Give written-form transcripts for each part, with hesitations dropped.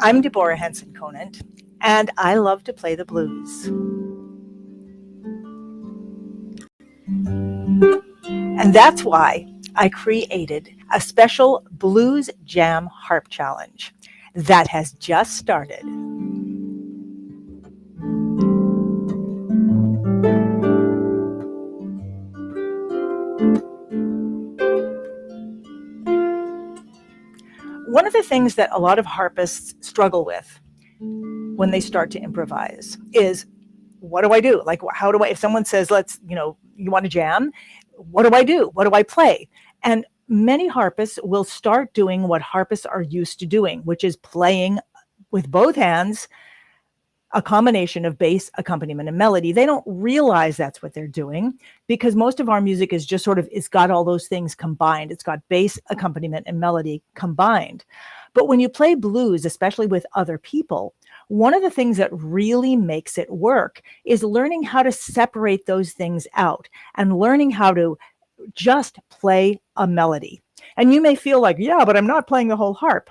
I'm Deborah Henson-Conant, and I love to play the blues. And that's why I created a special Blues Jam Harp Challenge that has just started. One of the things that a lot of harpists struggle with when they start to improvise is, what do I do? Like, how do I, if someone says, you want to jam, what do I do? What do I play? And many harpists will start doing what harpists are used to doing, which is playing with both hands a combination of bass, accompaniment, and melody. They don't realize that's what they're doing because most of our music is just it's got all those things combined. It's got bass, accompaniment, and melody combined. But when you play blues, especially with other people, one of the things that really makes it work is learning how to separate those things out and learning how to just play a melody. And you may feel like, yeah, but I'm not playing the whole harp.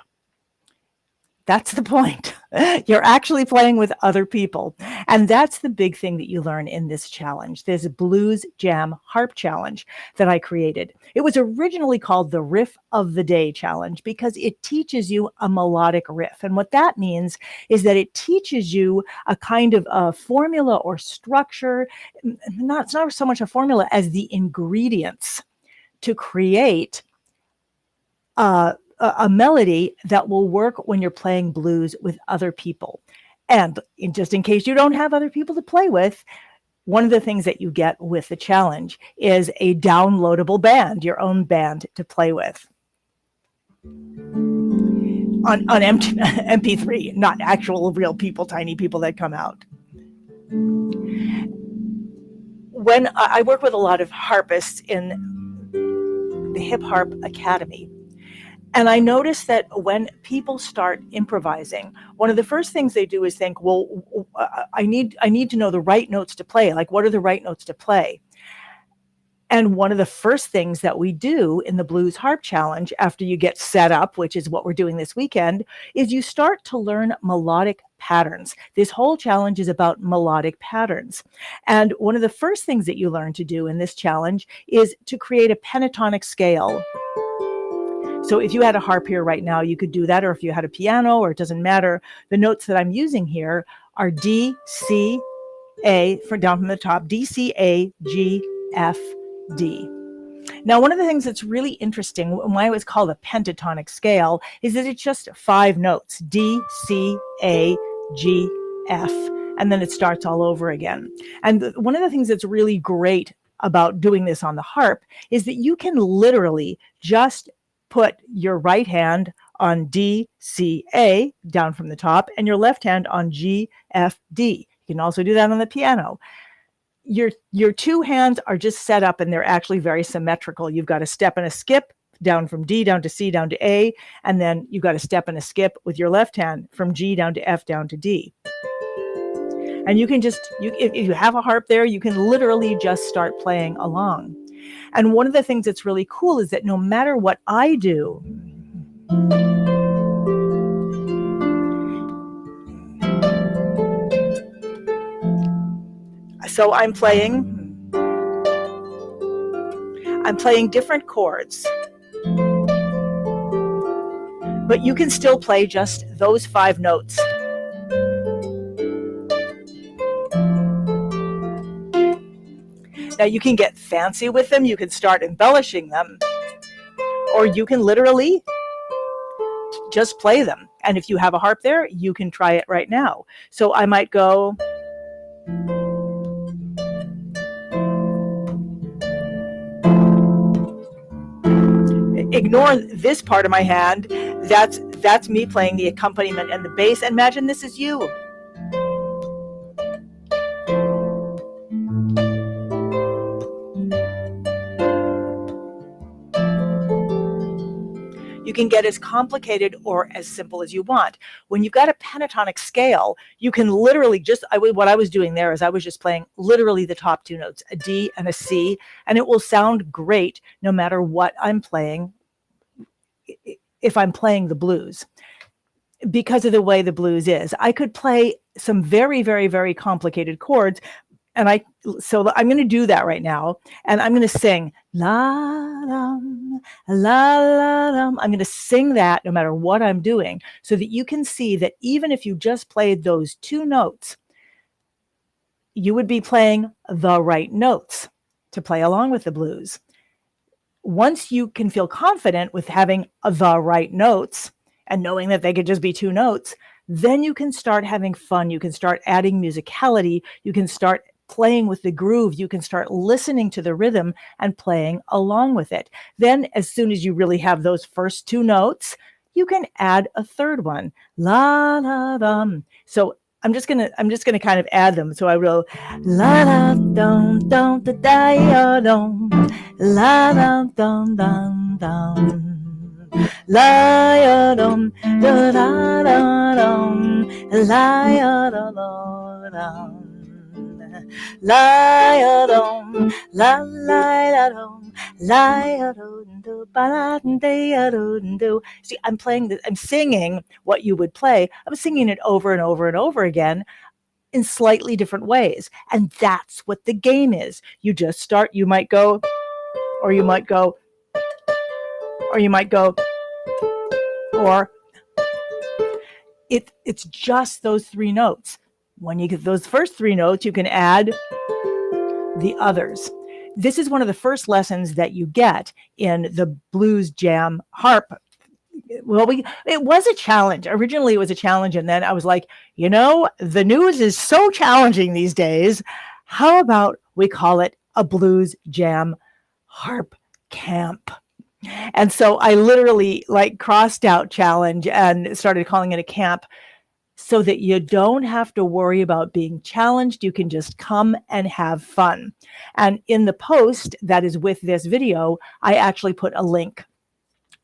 That's the point. You're actually playing with other people. And that's the big thing that you learn in this challenge, this Blues Jam Harp Challenge that I created. It was originally called the Riff of the Day Challenge because it teaches you a melodic riff. And what that means is that it teaches you a kind of a formula or structure, it's not so much a formula as the ingredients to create a melody that will work when you're playing blues with other people. And just in case you don't have other people to play with, one of the things that you get with the challenge is a downloadable band, your own band to play with. On MP3, not actual real people, tiny people that come out. When I work with a lot of harpists in the Hip Harp Academy, and I notice that when people start improvising, one of the first things they do is think, well, I need to know the right notes to play. Like, what are the right notes to play? And one of the first things that we do in the Blues Harp Challenge after you get set up, which is what we're doing this weekend, is you start to learn melodic patterns. This whole challenge is about melodic patterns. And one of the first things that you learn to do in this challenge is to create a pentatonic scale. So if you had a harp here right now, you could do that, or if you had a piano, or it doesn't matter. The notes that I'm using here are D, C, A, down from the top, D, C, A, G, F, D. Now, one of the things that's really interesting, why it was called a pentatonic scale, is that it's just 5 notes, D, C, A, G, F, and then it starts all over again. And one of the things that's really great about doing this on the harp is that you can literally just put your right hand on D, C, A, down from the top, and your left hand on G, F, D. You can also do that on the piano. Your two hands are just set up, and they're actually very symmetrical. You've got a step and a skip down from D down to C down to A, and then you've got a step and a skip with your left hand from G down to F down to D. And you can just, if you have a harp there, you can literally just start playing along. And one of the things that's really cool is that no matter what I do, so I'm playing different chords, but you can still play just those 5 notes. Now, you can get fancy with them. You can start embellishing them, or you can literally just play them. And if you have a harp there, you can try it right now. So I might go. Ignore this part of my hand. That's me playing the accompaniment and the bass. And imagine this is you. You can get as complicated or as simple as you want. When you've got a pentatonic scale, you can literally what I was doing there is I was just playing literally the top 2 notes, a D and a C, and it will sound great no matter what I'm playing if I'm playing the blues. because of the way the blues is. I could play some very, very, very complicated chords. So I'm going to do that right now. And I'm going to sing la dum, la la dum. I'm going to sing that no matter what I'm doing, so that you can see that even if you just played those two notes, you would be playing the right notes to play along with the blues. Once you can feel confident with having the right notes and knowing that they could just be two notes, then you can start having fun. You can start adding musicality. You can start playing with the groove. You can start listening to the rhythm and playing along with it. Then, as soon as you really have those first two notes, you can add a third one. La la dum. So I'm just gonna kind of add them. So I will la la dum dum da da dum la dum dum dum dum la ya dum da da da dum la ya da da dum la ya dum la la da dum la ya do ba da da do. See, I'm singing what you would play. I'm singing it over and over and over again in slightly different ways. And that's what the game is. You just start, you might go, or you might go, or you might go, or it's just those three notes. When you get those first three notes, you can add the others. This is one of the first lessons that you get in the Blues Jam harp. Well, it was a challenge. Originally, it was a challenge, and then I was like, the news is so challenging these days. How about we call it a Blues Jam harp camp? And so I literally crossed out challenge and started calling it a camp, so that you don't have to worry about being challenged. You can just come and have fun. And in the post that is with this video, I actually put a link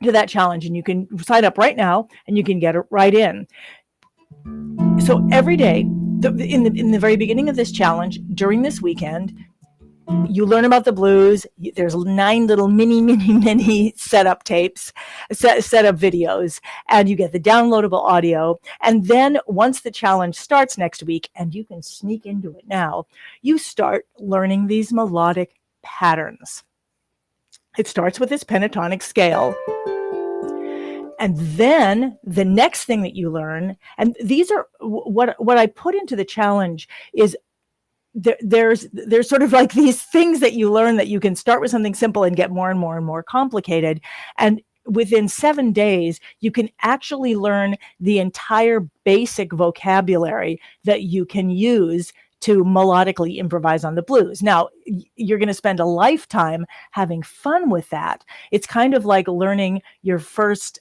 to that challenge, and you can sign up right now and you can get it right in. So every day, in the very beginning of this challenge, during this weekend, you learn about the blues. There's 9 little mini setup tapes, setup videos, and you get the downloadable audio. And then once the challenge starts next week, and you can sneak into it now, you start learning these melodic patterns. It starts with this pentatonic scale. And then the next thing that you learn, and these are what I put into the challenge, is there's sort of like these things that you learn that you can start with something simple and get more and more and more complicated. And within 7 days, you can actually learn the entire basic vocabulary that you can use to melodically improvise on the blues. Now, you're going to spend a lifetime having fun with that. It's kind of like learning your first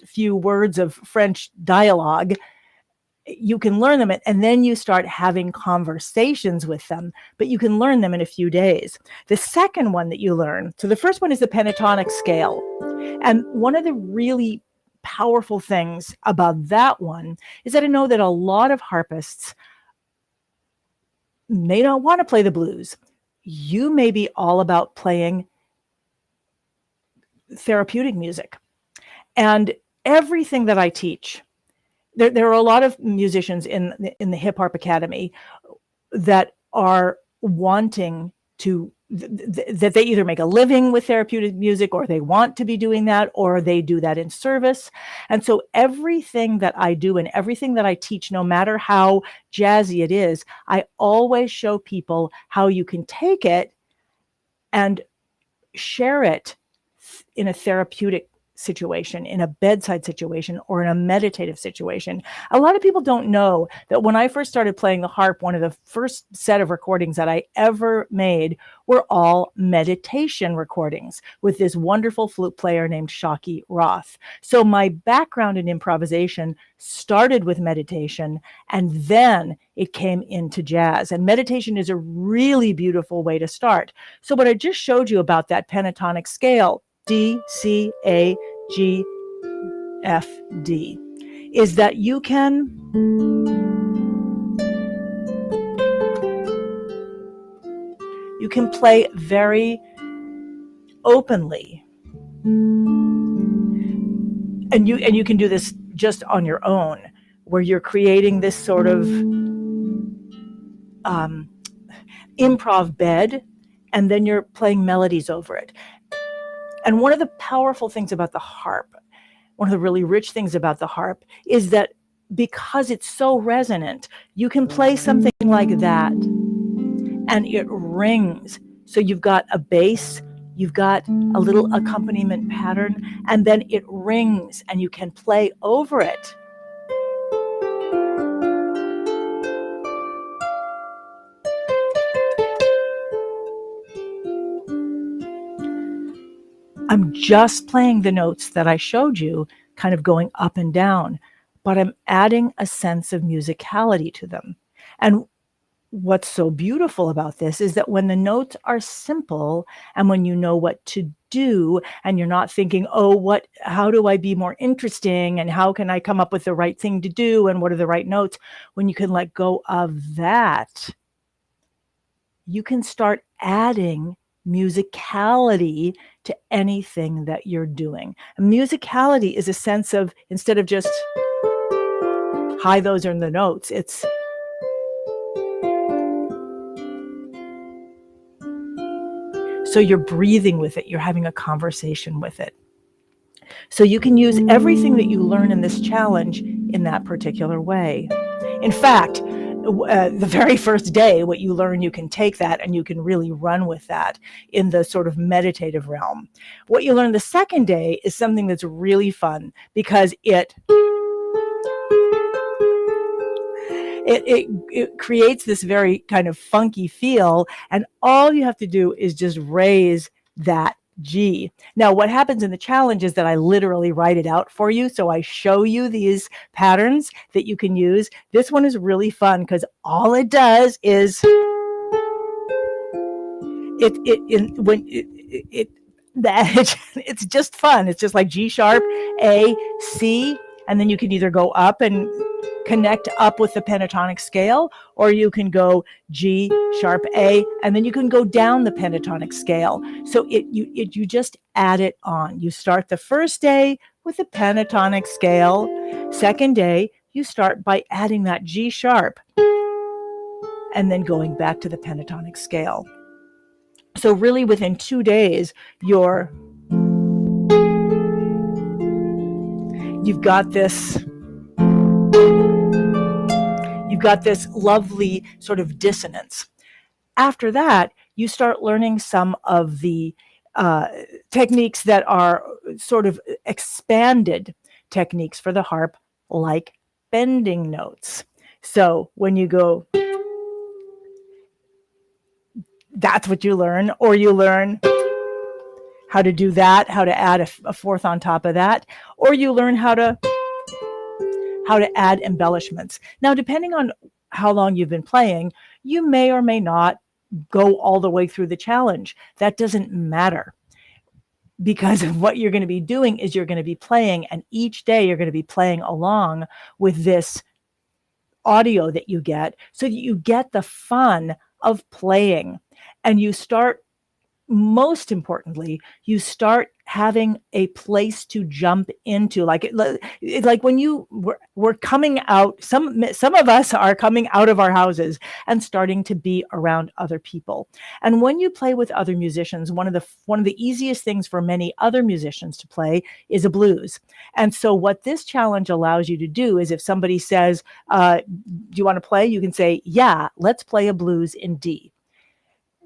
few words of French dialogue. You can learn them, and then you start having conversations with them, but you can learn them in a few days. The second one that you learn, so the first one is the pentatonic scale. And one of the really powerful things about that one is that I know that a lot of harpists may not want to play the blues. You may be all about playing therapeutic music. And everything that I teach, there are a lot of musicians in the Hip Harp Academy that are wanting to, that they either make a living with therapeutic music, or they want to be doing that, or they do that in service. And so everything that I do and everything that I teach, no matter how jazzy it is, I always show people how you can take it and share it in a therapeutic situation, in a bedside situation, or in a meditative situation. A lot of people don't know that when I first started playing the harp, one of the first set of recordings that I ever made were all meditation recordings with this wonderful flute player named Shockey Roth. So my background in improvisation started with meditation, and then it came into jazz. And meditation is a really beautiful way to start. So what I just showed you about that pentatonic scale, D, C, A, G, F, D, is that you can play very openly. And you can do this just on your own, where you're creating this sort of improv bed, and then you're playing melodies over it. And one of the powerful things about the harp, one of the really rich things about the harp, is that because it's so resonant, you can play something like that and it rings. So you've got a bass, you've got a little accompaniment pattern, and then it rings and you can play over it. I'm just playing the notes that I showed you, kind of going up and down, but I'm adding a sense of musicality to them. And what's so beautiful about this is that when the notes are simple and when you know what to do and you're not thinking, oh, how do I be more interesting and how can I come up with the right thing to do and what are the right notes, when you can let go of that, you can start adding musicality to anything that you're doing. And musicality is a sense of, instead of just, hi, those are the notes, it's so you're breathing with it, you're having a conversation with it. So you can use everything that you learn in this challenge in that particular way. In fact, the very first day, what you learn, you can take that and you can really run with that in the sort of meditative realm. What you learn the second day is something that's really fun because it creates this very kind of funky feel, and all you have to do is just raise that G. Now, what happens in the challenge is that I literally write it out for you. So I show you these patterns that you can use. This one is really fun because all it does is it's just fun. It's just like G sharp, A, C, and then you can either go up and connect up with the pentatonic scale, or you can go G sharp A, and then you can go down the pentatonic scale. So you just add it on. You start the first day with the pentatonic scale. Second day, you start by adding that G sharp and then going back to the pentatonic scale. So really within 2 days, you've got this lovely sort of dissonance. After that, you start learning some of the techniques that are sort of expanded techniques for the harp, like bending notes. So when you go, that's what you learn, or you learn how to do that, how to add a fourth on top of that, or you learn how to add embellishments. Now, depending on how long you've been playing, you may or may not go all the way through the challenge. That doesn't matter, because what you're going to be doing is you're going to be playing, and each day you're going to be playing along with this audio that you get, so that you get the fun of playing. And you start, most importantly, you start having a place to jump into. Like when we're coming out, some of us are coming out of our houses and starting to be around other people. And when you play with other musicians, one of the easiest things for many other musicians to play is a blues. And so what this challenge allows you to do is, if somebody says, do you want to play? You can say, yeah, let's play a blues in D.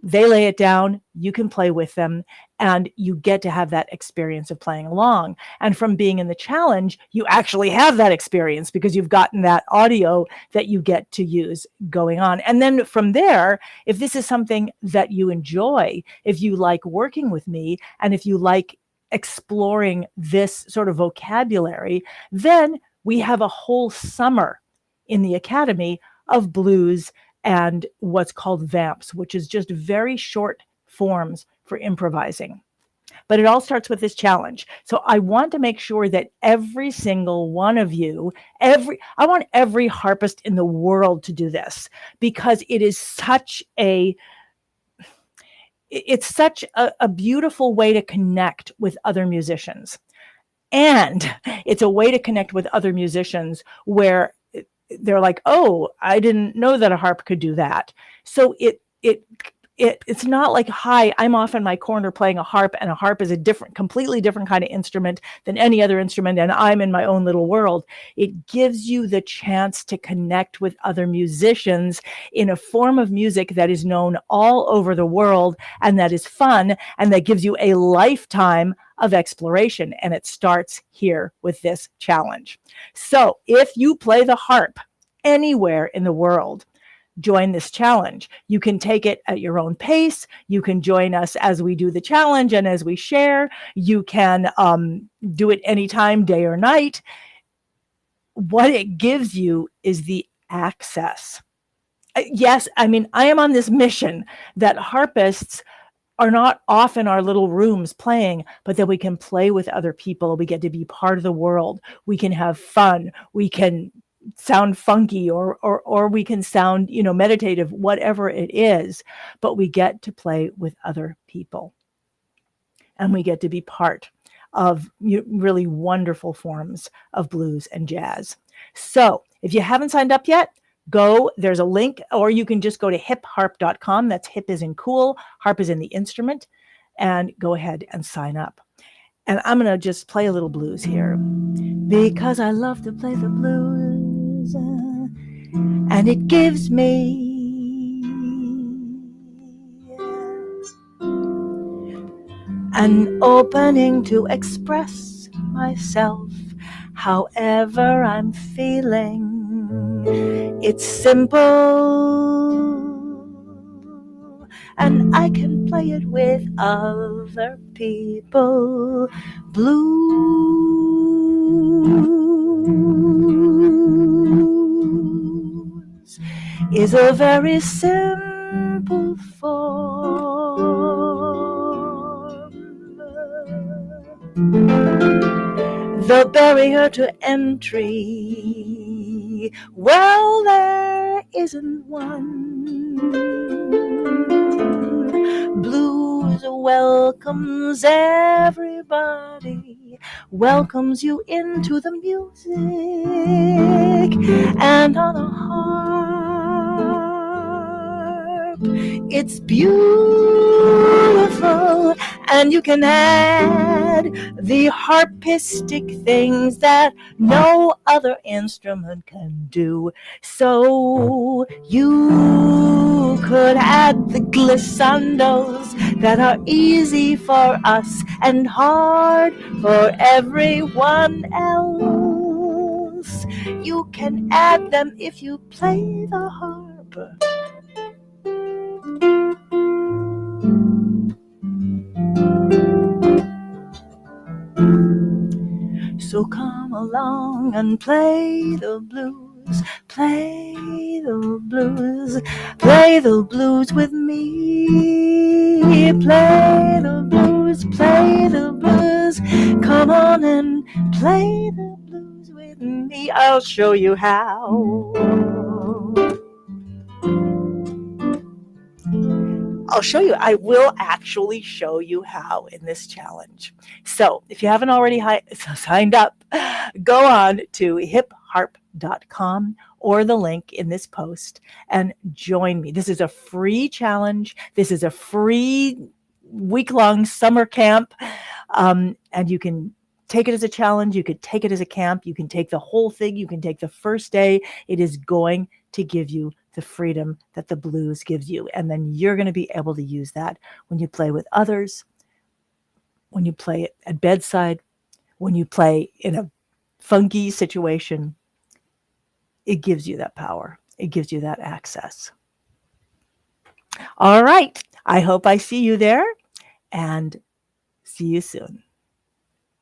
They lay it down, you can play with them, and you get to have that experience of playing along. And from being in the challenge, you actually have that experience because you've gotten that audio that you get to use going on. And then from there, if this is something that you enjoy, if you like working with me, and if you like exploring this sort of vocabulary, then we have a whole summer in the Academy of blues and what's called vamps, which is just very short forms for improvising. But it all starts with this challenge. So I want to make sure that every single one of you, I want every harpist in the world to do this, because it is such a beautiful way to connect with other musicians. And it's a way to connect with other musicians where they're like, oh, I didn't know that a harp could do that. So it's not like, hi, I'm off in my corner playing a harp, and a harp is a completely different kind of instrument than any other instrument, and I'm in my own little world. It gives you the chance to connect with other musicians in a form of music that is known all over the world, and that is fun, and that gives you a lifetime of exploration. And it starts here with this challenge. So if you play the harp anywhere in the world, join this challenge. You can take it at your own pace. You can join us as we do the challenge and as we share. You can do it anytime, day or night. What it gives you is the access. Yes, I mean, I am on this mission that harpists are not off in our little rooms playing, but that we can play with other people. We get to be part of the world. We can have fun. We can sound funky, or we can sound, meditative, whatever it is, but we get to play with other people, and we get to be part of really wonderful forms of blues and jazz. So if you haven't signed up yet, there's a link, or you can just go to hipharp.com. That's hip as in cool, harp is in the instrument, and go ahead and sign up. And I'm going to just play a little blues here, because I love to play the blues, and it gives me an opening to express myself however I'm feeling. It's simple, and I can play it with other people. Blues is a very simple form. The barrier to entry, well, there isn't one. Blues welcomes everybody, welcomes you into the music, and on a harp, it's beautiful, and you can add the harpistic things that no other instrument can do. So you could add the glissandos that are easy for us and hard for everyone else. You can add them if you play the harp. So come along and play the blues, play the blues, play the blues with me. Play the blues, play the blues. Come on and play the blues with me. I'll show you how. I will actually show you how in this challenge. So if you haven't already signed up, go on to hipharp.com or the link in this post and join me. This is a free challenge. This is a free week-long summer camp, and you can take it as a challenge. You could take it as a camp. You can take the whole thing. You can take the first day. It is going to give you the freedom that the blues gives you. And then you're going to be able to use that when you play with others, when you play it at bedside, when you play in a funky situation. It gives you that power. It gives you that access. All right. I hope I see you there, and see you soon.